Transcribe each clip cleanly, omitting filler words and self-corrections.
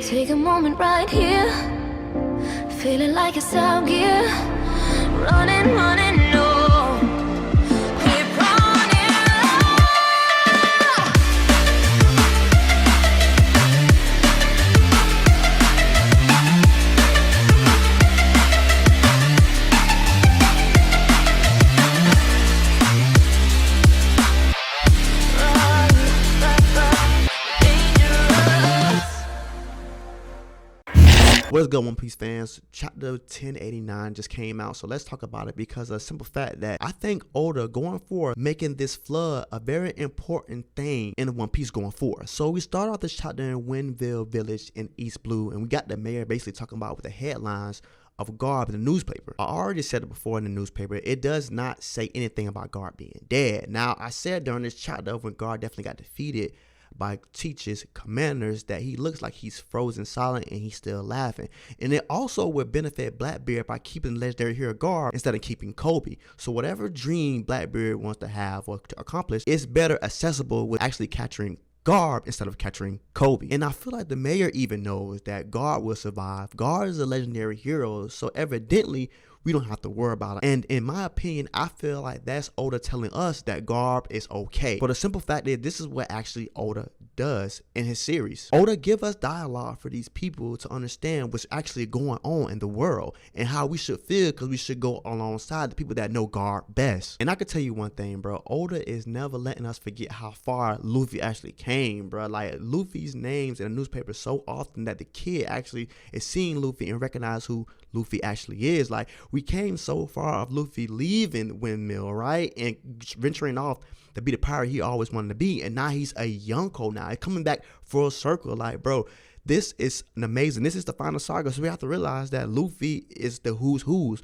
Take a moment right here, feeling like it's out gear. Running, running, no. Keep running. What's good, One Piece fans? Chapter 1089 just came out, so let's talk about it because of the simple fact that I think Oda going forward making this flood a very important thing in One Piece going forward. So we start off this chapter in Windville Village in East Blue, and we got the mayor basically talking about with the headlines of Garb in the newspaper. I already said it before in the newspaper, it does not say anything about Garb being dead. Now, I said during this chapter when Garb definitely got defeated by Teach's commanders that he looks like he's frozen solid and he's still laughing. And it also would benefit Blackbeard by keeping the legendary hero Garb instead of keeping Kobe. So whatever dream Blackbeard wants to have or to accomplish is better accessible with actually capturing Garb instead of capturing Kobe. And I feel like the mayor even knows that Garb will survive. Garb is a legendary hero, so evidently we don't have to worry about it. And in my opinion, I feel like that's Oda telling us that Garb is okay. For the simple fact that this is what actually Oda does in his series. Oda give us dialogue for these people to understand what's actually going on in the world and how we should feel, because we should go alongside the people that know Garb best. And I can tell you one thing, bro. Oda is never letting us forget how far Luffy actually came, bro. Like, Luffy's names in the newspaper so often that the kid actually is seeing Luffy and recognize who Luffy actually is. Like, we came so far of Luffy leaving Windmill, right, and venturing off to be the pirate he always wanted to be, and now he's a Yonko now. He's coming back full circle. Like, bro, this is an amazing. This is the final saga, so we have to realize that Luffy is the who's who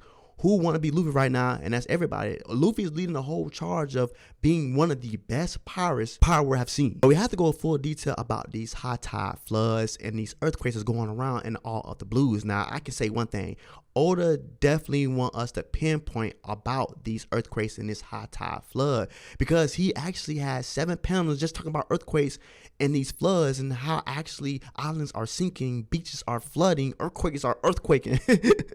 want to be Luffy right now, and that's everybody. Luffy is leading the whole charge of being one of the best pirates Pirate have seen. But we have to go in full detail about these high tide floods and these earthquakes that's going around in all of the blues. Now, I can say one thing. Oda definitely want us to pinpoint about these earthquakes and this high tide flood, because he actually has 7 panels just talking about earthquakes and these floods and how actually islands are sinking, beaches are flooding, earthquakes are earthquaking.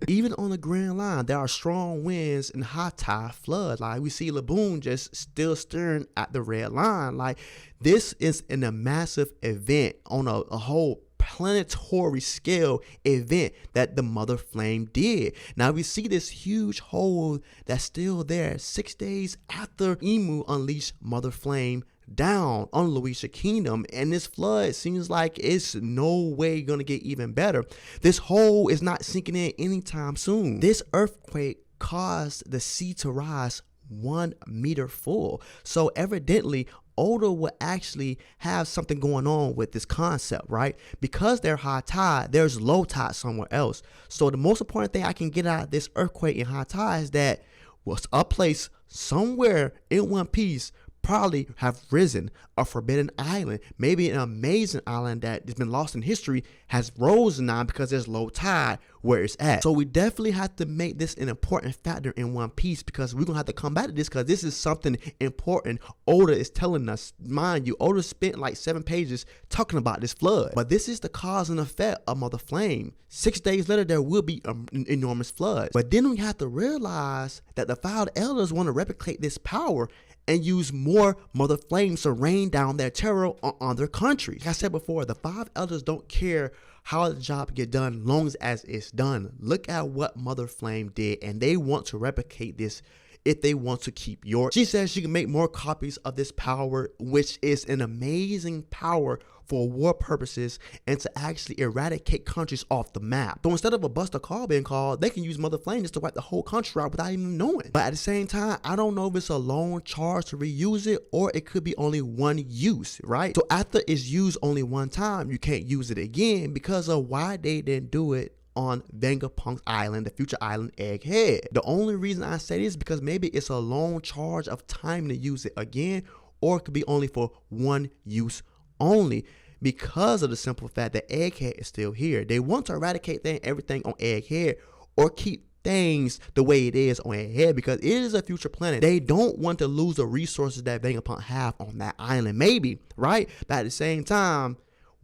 Even on the Grand Line, there are strong winds and high tide flood. Like, we see Laboon just still staring at the red line. Like, this is a massive event on a whole planetary scale event that the Mother Flame did. Now we see this huge hole that's still there 6 days after Emu unleashed Mother Flame down on Luisha Kingdom, and this flood seems like it's no way gonna get even better. This hole is not sinking in anytime soon. This earthquake caused the sea to rise 1 meter full, so evidently Oda will actually have something going on with this concept, right? Because they're high tide, there's low tide somewhere else. So the most important thing I can get out of this earthquake and high tide is that was a place somewhere in One Piece probably have risen. A forbidden island, maybe an amazing island that has been lost in history, has risen now because there's low tide where it's at. So we definitely have to make this an important factor in One Piece, because we're gonna have to come back to this, because this is something important Oda is telling us. Mind you, Oda spent like 7 pages talking about this flood, but this is the cause and effect of Mother Flame. 6 days later, there will be an enormous flood, but then we have to realize that the 5 elders want to replicate this power and use more Mother Flames to rain down their terror on their country. Like I said before, the 5 elders don't care how the job get done long as it's done. Look at what Mother Flame did, and they want to replicate this if they want to keep yours. She says she can make more copies of this power, which is an amazing power for war purposes and to actually eradicate countries off the map. So instead of a Buster Call being called, they can use Mother Flame just to wipe the whole country out without even knowing. But at the same time, I don't know if it's a long charge to reuse it, or it could be only one use, right? So after it's used only one time, you can't use it again because of why they didn't do it on Vegapunk's island, the future island Egghead. The only reason I say this is because maybe it's a long charge of time to use it again, or it could be only for one use only, because of the simple fact that Egghead is still here. They want to eradicate everything on Egghead, or keep things the way it is on Egghead, because it is a future planet. They don't want to lose the resources that Vegapunk have on that island, maybe, right? But at the same time,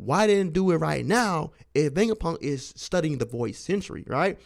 why they didn't do it right now if Vegapunk is studying the Void Century, right?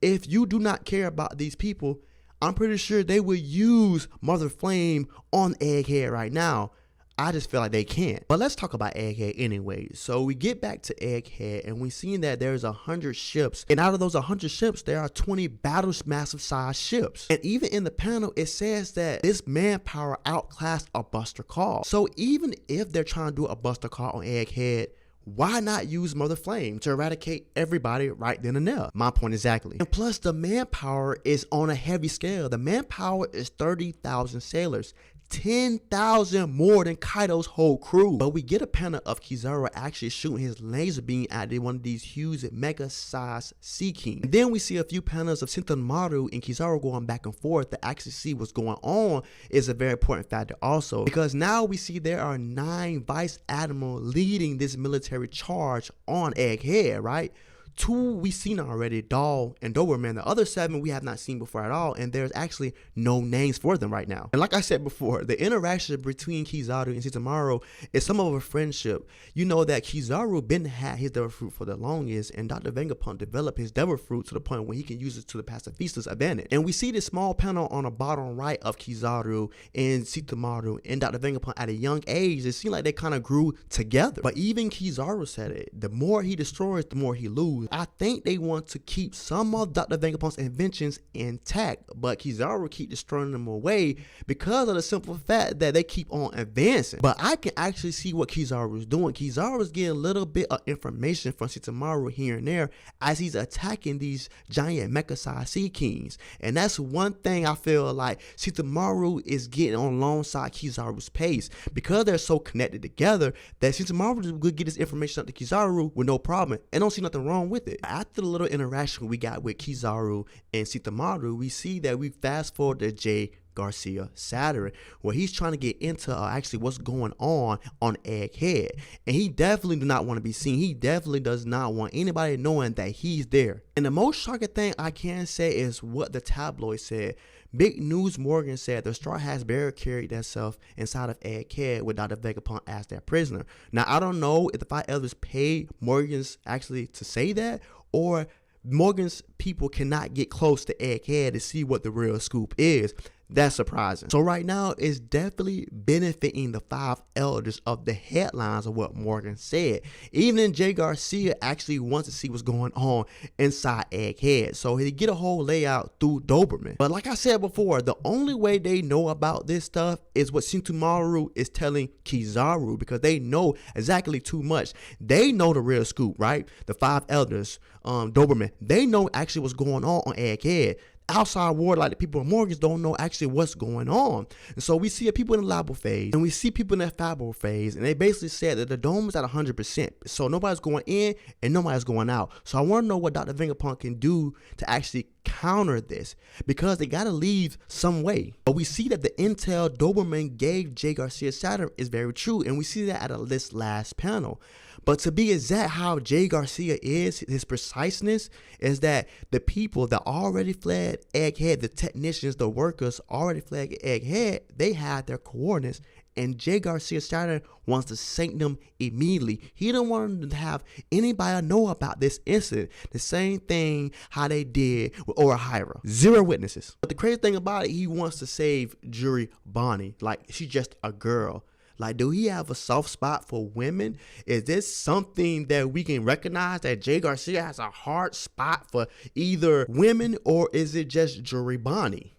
If you do not care about these people, I'm pretty sure they would use Mother Flame on Egghead right now. I just feel like they can't. But let's talk about Egghead anyway. So we get back to Egghead and we see that there's 100 ships. And out of those 100 ships, there are 20 battle massive size ships. And even in the panel, it says that this manpower outclassed a Buster Call. So even if they're trying to do a Buster Call on Egghead, why not use Mother Flame to eradicate everybody right then and there? My point exactly. And plus the manpower is on a heavy scale. The manpower is 30,000 sailors. 10,000 more than Kaido's whole crew. But we get a panel of Kizaru actually shooting his laser beam at one of these huge mega sized Sea Kings. And then we see a few panels of Sentomaru and Kizaru going back and forth to actually see what's going on is a very important factor also. Because now we see there are 9 vice admiral leading this military charge on Egghead, right? 2 we've seen already, Doll and Doberman. The other 7 we have not seen before at all, and there's actually no names for them right now. And like I said before, the interaction between Kizaru and Sentomaru is some of a friendship. You know that Kizaru been had his devil fruit for the longest, and Dr. Vegapunk developed his devil fruit to the point where he can use it to the pacifista's advantage. And we see this small panel on the bottom right of Kizaru and Sentomaru and Dr. Vegapunk at a young age. It seemed like they kind of grew together. But even Kizaru said it, the more he destroys, the more he loses. I think they want to keep some of Dr. Vegapunk's inventions intact, but Kizaru keep destroying them away because of the simple fact that they keep on advancing. But I can actually see what Kizaru is doing. Kizaru is getting a little bit of information from Sentomaru here and there as he's attacking these giant mecha-sized Sea Kings. And that's one thing I feel like Sentomaru is getting on alongside Kizaru's pace. Because they're so connected together that Sentomaru could get this information up to Kizaru with no problem and don't see nothing wrong with it. After the little interaction we got with Kizaru and Sentomaru, we see that we fast forward to Jaygarcia Saturn, where he's trying to get into actually what's going on Egghead. And he definitely do not want to be seen. He definitely does not want anybody knowing that he's there. And the most shocking thing I can say is what the tabloid said. Big News Morgan said the Straw Hats barricaded themselves inside of Egghead with Dr. Vegapunk as their prisoner. Now, I don't know if the 5 elders paid Morgan's actually to say that, or Morgan's people cannot get close to Egghead to see what the real scoop is. That's surprising. So right now, it's definitely benefiting the 5 elders of the headlines of what Morgan said. Even Jaygarcia actually wants to see what's going on inside Egghead. So he get a whole layout through Doberman. But like I said before, the only way they know about this stuff is what Sentomaru is telling Kizaru, because they know exactly too much. They know the real scoop, right? The 5 elders, Doberman, they know actually what's going on Egghead. Outside world, like the people in Morgan's, don't know actually what's going on. And so we see people in the labo phase and we see people in the fabo phase, and they basically said that the dome is at 100%. So nobody's going in and nobody's going out. So I want to know what Dr. Vegapunk can do to actually counter this, because they got to leave some way. But we see that the intel Doberman gave Jaygarcia Saturn is very true, and we see that at this last panel. But to be exact, how Jaygarcia is, his preciseness is that the people that already fled Egghead, the technicians, the workers already fled Egghead, they had their coordinates, and Jaygarcia Saturn wants to sink them immediately. He don't want to have anybody know about this incident. The same thing how they did with Orihira. 0 witnesses. But the crazy thing about it, he wants to save Juri Bonnie. Like, she's just a girl. Like, do he have a soft spot for women? Is this something that we can recognize, that Jaygarcia has a hard spot for either women, or is it just Juri Bonnie?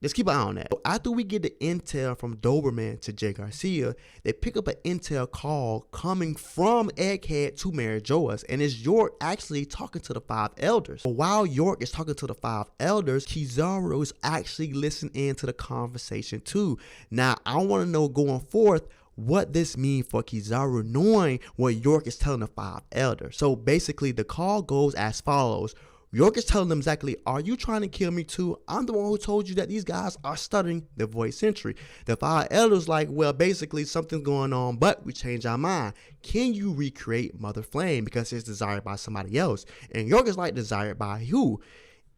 Let's keep an eye on that. So after we get the intel from Doberman to Jaygarcia, they pick up an intel call coming from Egghead to Mary Joas, and it's York actually talking to the 5 elders. But while York is talking to the 5 elders, Kizaru is actually listening in to the conversation too. Now, I want to know going forth what this means for Kizaru, knowing what York is telling the 5 elders. So basically, the call goes as follows. York is telling them exactly, are you trying to kill me too? I'm the one who told you that these guys are studying the Void Century. The 5 elders like, well, basically something's going on, but we changed our mind. Can you recreate Mother Flame because it's desired by somebody else? And York is like, desired by who?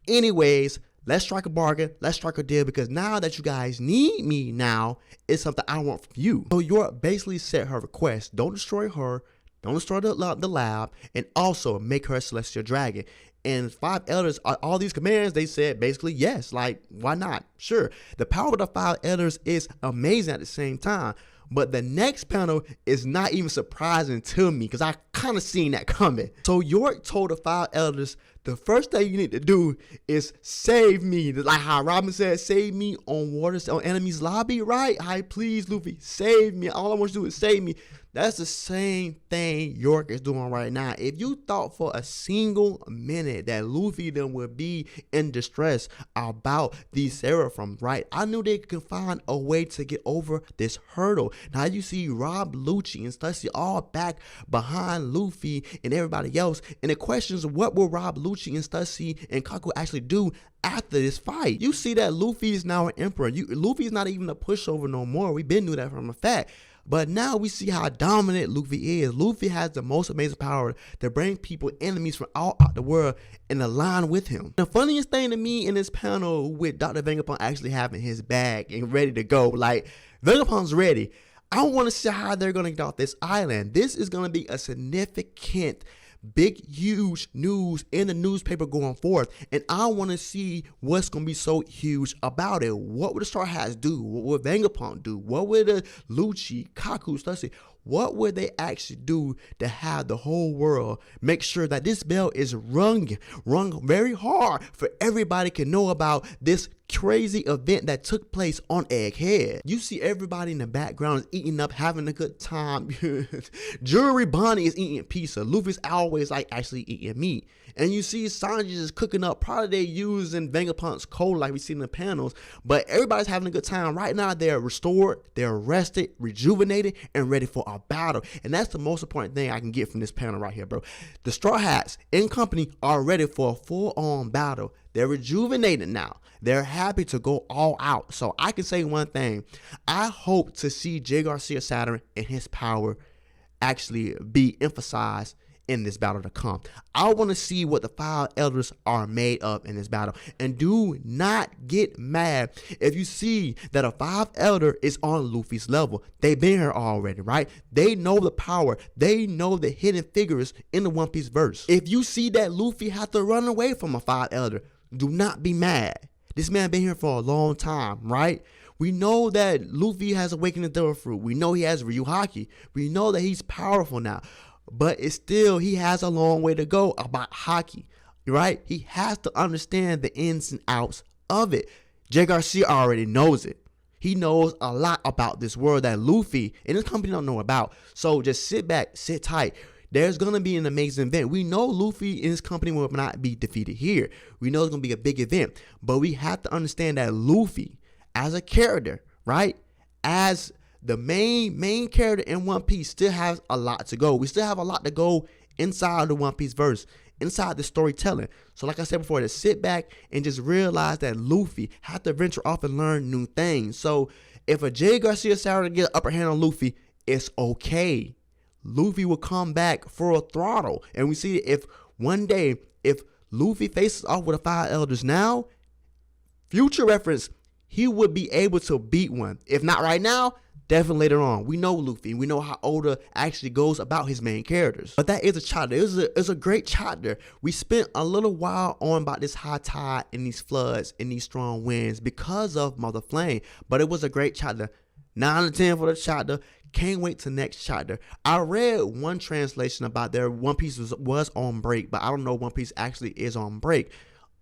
Anyways, let's strike a bargain. Let's strike a deal, because now that you guys need me now, it's something I want from you. So York basically set her request. Don't destroy her. don't destroy the lab, and also make her a celestial dragon. And 5 elders, all these commands, they said basically yes. Like, why not? Sure. The power of the 5 elders is amazing at the same time. But the next panel is not even surprising to me because I kind of seen that coming. So York told the 5 elders, the first thing you need to do is save me. Like how Robin said, save me on waters, on enemy's lobby, right? Hi, please, Luffy, save me. All I want you to do is save me. That's the same thing York is doing right now. If you thought for a single minute that Luffy then would be in distress about the Seraphim, right? I knew they could find a way to get over this hurdle. Now you see Rob, Lucci, and Stussy all back behind Luffy and everybody else. And the question is, what will Rob, Lucci, and Stussy and Kaku actually do after this fight? You see that Luffy is now an emperor. Luffy's not even a pushover no more. We been knew that from a fact. But now we see how dominant Luffy is. Luffy has the most amazing power to bring people, enemies from all out the world, and align with him. The funniest thing to me in this panel with Dr. Vegapunk actually having his bag and ready to go. Like, Vegapunk's ready. I want to see how they're going to get off this island. This is going to be a significant, big, huge news in the newspaper going forth, and I want to see what's going to be so huge about it. What would the Straw Hats do? What would Vegapunk do? What would the Lucci, Kaku, Stussy, what would they actually do to have the whole world make sure that this bell is rung very hard for everybody can know about this crazy event that took place on Egghead? You see everybody in the background is eating up, having a good time. Jewelry Bonnie is eating pizza. Luffy's always like actually eating meat. And you see Sanji is cooking up. Probably they using Vegapunk's coal like we see in the panels. But everybody's having a good time. Right now they're restored, they're rested, rejuvenated, and ready for a battle. And that's the most important thing I can get from this panel right here, bro. The Straw Hats in company are ready for a full-on battle. They're rejuvenated now. They're happy to go all out. So I can say one thing. I hope to see Jaygarcia Saturn and his power actually be emphasized in this battle to come. I want to see what the 5 elders are made of in this battle. And do not get mad if you see that a 5 elder is on Luffy's level. They've been here already, right? They know the power. They know the hidden figures in the One Piece verse. If you see that Luffy have to run away from a 5 elder, do not be mad. This man been here for a long time, right? We know that Luffy has awakened the Devil Fruit. We know he has Ryu Haki. We know that he's powerful now. But it's still, he has a long way to go about Haki, right? He has to understand the ins and outs of it. Jaygarcia already knows it. He knows a lot about this world that Luffy and his company don't know about. So just sit back, sit tight. There's going to be an amazing event. We know Luffy and his company will not be defeated here. We know it's going to be a big event. But we have to understand that Luffy, as a character, right, as the main character in One Piece, still has a lot to go. We still have a lot to go inside the One Piece verse, inside the storytelling. So like I said before, to sit back and just realize that Luffy had to venture off and learn new things. So if a Jaygarcia Saturn get an upper hand on Luffy, it's okay. Luffy will come back for a throttle. And we see if one day, if Luffy faces off with the 5 elders now, future reference, he would be able to beat one. If not right now, definitely later on. We know Luffy. We know how Oda actually goes about his main characters. But that is a chapter. It's a great chapter. We spent a little while on about this high tide and these floods and these strong winds because of Mother Flame. But it was a great chapter. 9 out of 10 for the chapter. Can't wait to next chapter. I read one translation about their One Piece was on break, but I don't know One Piece actually is on break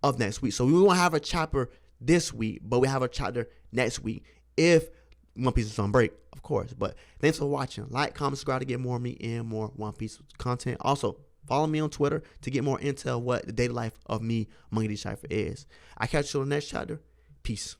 of next week. So we won't have a chapter this week, but we have a chapter next week if One Piece is on break, of course. But thanks for watching. Like, comment, subscribe to get more of me and more One Piece content. Also, follow me on Twitter to get more intel what the daily life of me, Monkey D. Schyver, is. I catch you on the next chapter. Peace.